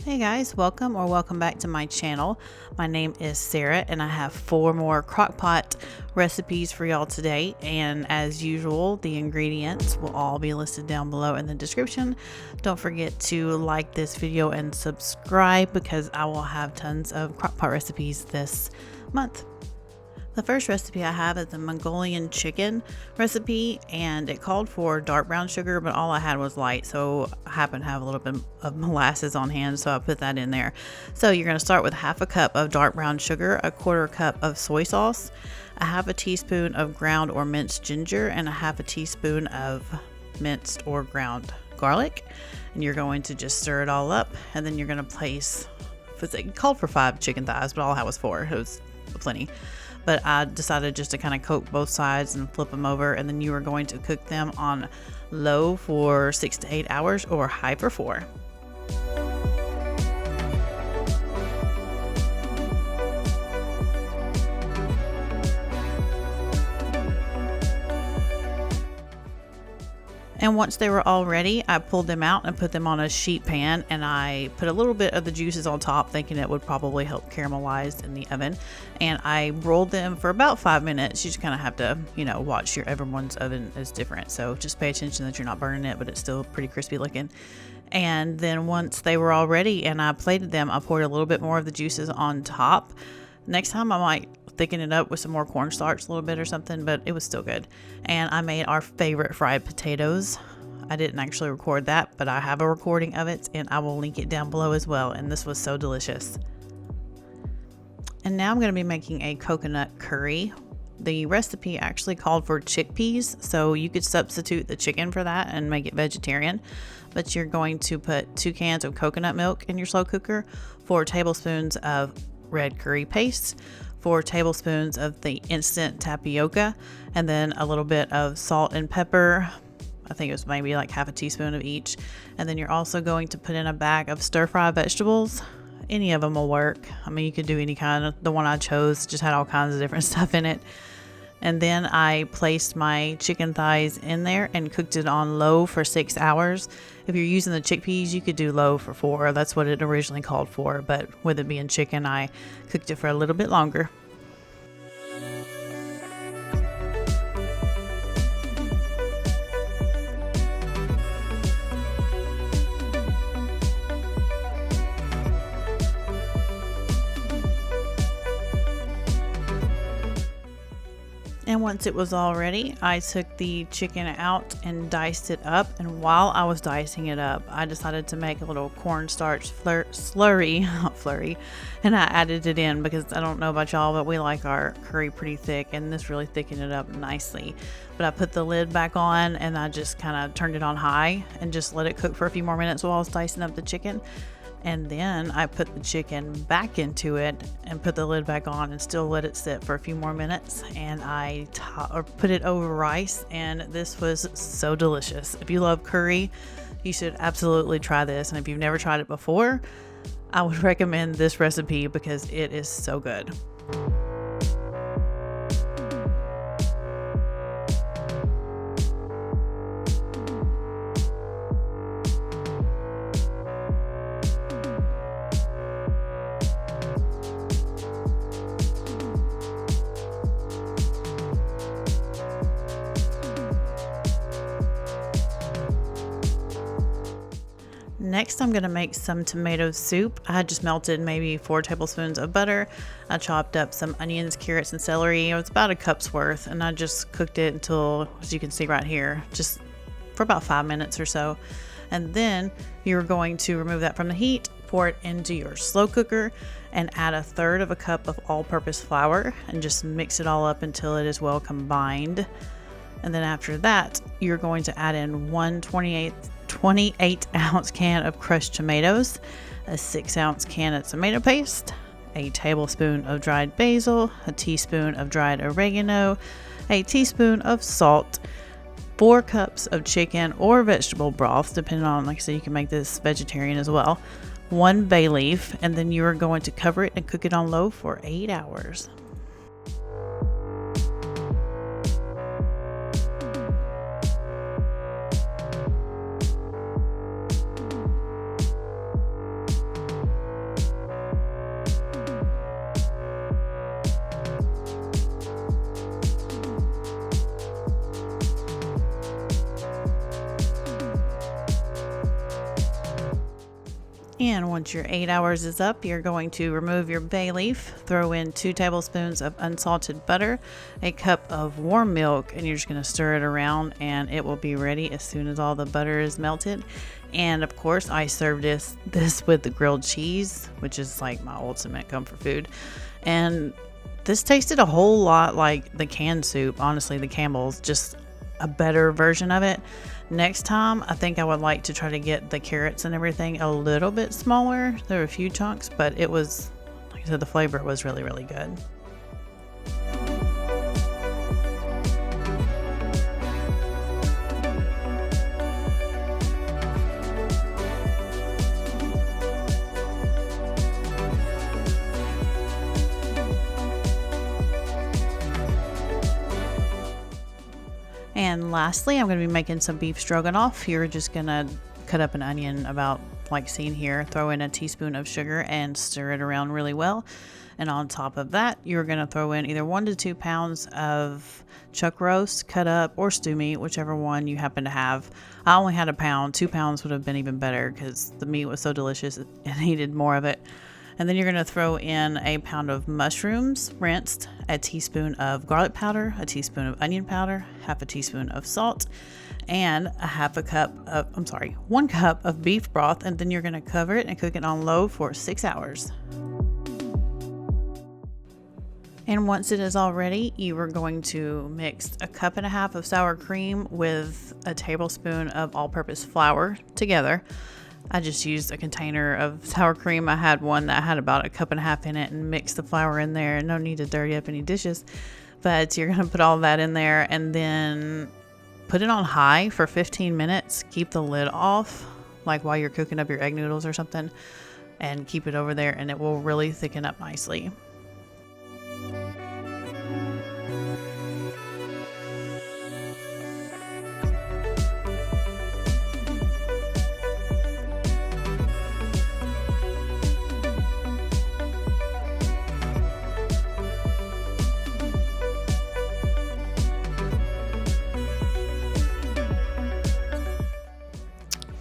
Hey guys, welcome back to my channel. My name is Sarah and I have 4 more crockpot recipes for y'all today, and as usual the ingredients will all be listed down below in the description. Don't forget to like this video and subscribe because I will have tons of crockpot recipes this month. The first recipe I have is the Mongolian Chicken recipe, and it called for dark brown sugar, but all I had was light, so I happen to have a little bit of molasses on hand, so I put that in there. So you're going to start with half a cup of dark brown sugar, a quarter cup of soy sauce, a half a teaspoon of ground or minced ginger, and a half a teaspoon of minced or ground garlic. And you're going to just stir it all up, and then you're going to place, it called for 5 chicken thighs, but all I had was 4. It was plenty. But I decided just to kind of coat both sides and flip them over, and then you are going to cook them on low for 6 to 8 hours or high for 4. And once they were all ready, I pulled them out and put them on a sheet pan, and I put a little bit of the juices on top, thinking it would probably help caramelize in the oven. And I rolled them for about 5 minutes. You just kind of have to, watch everyone's oven is different. So just pay attention that you're not burning it, but it's still pretty crispy looking. And then once they were all ready and I plated them, I poured a little bit more of the juices on top. Next time I might thicken it up with some more cornstarch a little bit or something, but it was still good. And I made our favorite fried potatoes. I didn't actually record that, but I have a recording of it and I will link it down below as well. And this was so delicious. And now I'm going to be making a coconut curry. The recipe actually called for chickpeas, so you could substitute the chicken for that and make it vegetarian. But you're going to put 2 cans of coconut milk in your slow cooker, 4 tablespoons of red curry paste, 4 tablespoons of the instant tapioca, and then a little bit of salt and pepper. I think it was maybe like half a teaspoon of each. And then you're also going to put in a bag of stir-fry vegetables. Any of them will work. I mean, you could do any kind. The one I chose just had all kinds of different stuff in it. And then I placed my chicken thighs in there and cooked it on low for 6 hours. If you're using the chickpeas, you could do low for 4. That's what it originally called for. But with it being chicken, I cooked it for a little bit longer. And once it was all ready, I took the chicken out and diced it up. And while I was dicing it up, I decided to make a little cornstarch slurry, not flurry, and I added it in because I don't know about y'all, but we like our curry pretty thick, and this really thickened it up nicely. But I put the lid back on and I just kind of turned it on high and just let it cook for a few more minutes while I was dicing up the chicken. And then I put the chicken back into it and put the lid back on and still let it sit for a few more minutes. And I put it over rice, and this was so delicious. If you love curry, you should absolutely try this. And if you've never tried it before, I would recommend this recipe because it is so good. Next, I'm going to make some tomato soup. I just melted maybe 4 tablespoons of butter. I chopped up some onions, carrots, and celery. It was about a cup's worth, and I just cooked it until, as you can see right here, just for about 5 minutes or so. And then you're going to remove that from the heat, pour it into your slow cooker, and add 1/3 cup of all-purpose flour, and just mix it all up until it is well combined. And then after that, you're going to add in 1 28-ounce can of crushed tomatoes, a 6-ounce can of tomato paste, a tablespoon of dried basil, a teaspoon of dried oregano, a teaspoon of salt, 4 cups of chicken or vegetable broth, depending on, like I said, you can make this vegetarian as well, 1 bay leaf, and then you are going to cover it and cook it on low for 8 hours. And once your 8 hours is up, you're going to remove your bay leaf, throw in 2 tablespoons of unsalted butter, a cup of warm milk, and you're just going to stir it around and it will be ready as soon as all the butter is melted. And of course, I served this with the grilled cheese, which is like my ultimate comfort food. And this tasted a whole lot like the canned soup. Honestly, the Campbell's, just a better version of it. Next time, I think I would like to try to get the carrots and everything a little bit smaller. There were a few chunks, but it was, like I said, the flavor was really, really good. And lastly, I'm going to be making some beef stroganoff. You're just going to cut up an onion about like seen here, throw in a teaspoon of sugar and stir it around really well. And on top of that, you're going to throw in either 1 to 2 pounds of chuck roast cut up, or stew meat, whichever one you happen to have. I only had a pound. 2 pounds would have been even better because the meat was so delicious it needed more of it. And then you're going to throw in a pound of mushrooms rinsed, a teaspoon of garlic powder, a teaspoon of onion powder, half a teaspoon of salt, and one cup of beef broth. And then you're going to cover it and cook it on low for 6 hours. And once it is all ready, you are going to mix a cup and a half of sour cream with a tablespoon of all-purpose flour together. I just used a container of sour cream. I had one that had about a cup and a half in it and mixed the flour in there. No need to dirty up any dishes, but you're going to put all that in there and then put it on high for 15 minutes. Keep the lid off, like while you're cooking up your egg noodles or something, and keep it over there and it will really thicken up nicely.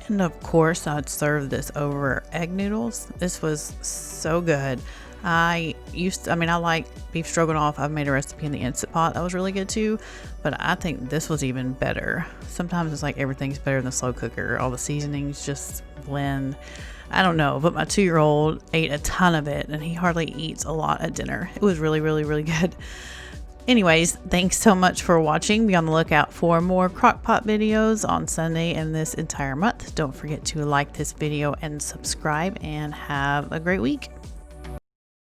And of course, I'd serve this over egg noodles. This was so good. I like beef stroganoff. I've made a recipe in the Instant Pot that was really good too, but I think this was even better. Sometimes it's like everything's better in the slow cooker. All the seasonings just blend. I don't know, but my 2-year-old ate a ton of it and he hardly eats a lot at dinner. It was really, really, really good. Anyways, thanks so much for watching. Be on the lookout for more Crockpot videos on Sunday and this entire month. Don't forget to like this video and subscribe, and have a great week.